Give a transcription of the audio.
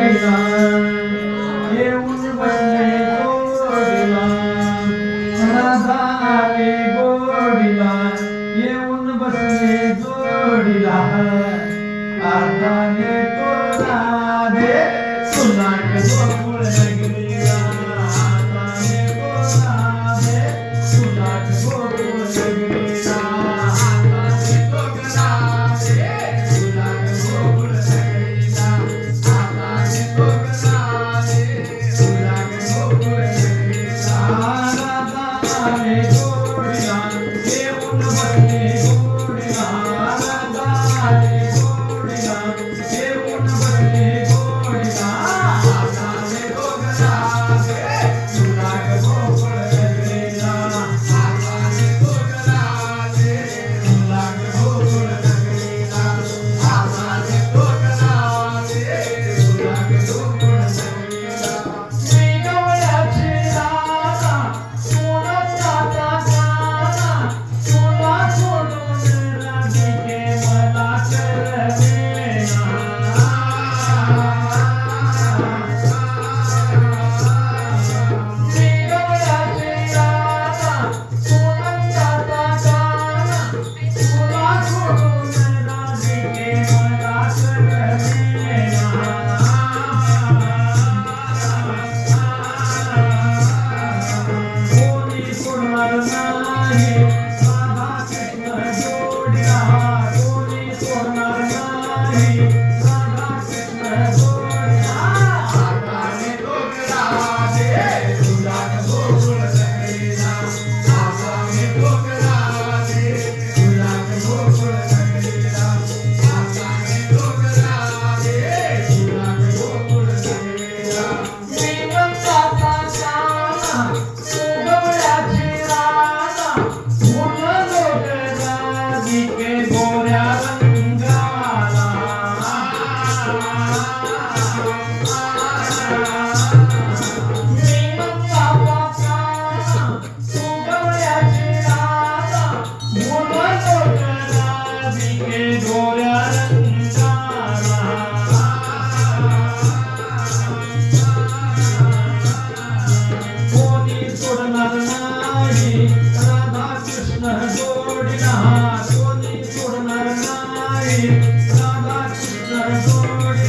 जोडीला येऊन बसले जोडीला राधाने गोडीला येऊन बसले जोडीला राधाने तो राधे सुनाक गोकुळ नगरीला राधाने तो राधे सुनाक गोकुळ नगरीला राधाने तो राधे सुनाक गोकुळ नगरीला राधाने तो राधे सुनाक गोकुळ नगरीला राधाने गोडीला येऊन बसले गोडीला राधाने गोडीला येऊन बसले गोडीला राधाने तो राधे सुनाक गोकुळ नगरीला राधाने तो राधे सुनाक गोकुळ नगरीला राधाने तो राधे सुनाक गोकुळ नगरीला मी गवळ्याची राधा सोनाचा काना तुला सोडून राधिके मला करवेना मी गवळ्याची राधा सोनाचा काना तुला सोडून राधिके मला कोणी सोडणार नाही राधा कृष्ण जोडीला कोणी सोडणार नाही राधा कृष्ण जोडीला राधाने तो राधे सुनाक गोकुळ नगरीला राधाने तो राधे सुनाक गोकुळ नगरीला राधाने तो राधे सुनाक गोकुळ नगरीला श्रीमंताचा काना गवळ्याची राधा पूर्ण लोक राधिके गोऱ्या रंगाला श्रीमंताचा काना गवळ्याची राधा पूर्ण लोक राधिके गोऱ्या रंगाला कोणी सोडणार नाही राधा कृष्ण जोडीला कोणी सोडणार नाही राधा कृष्ण जोडीला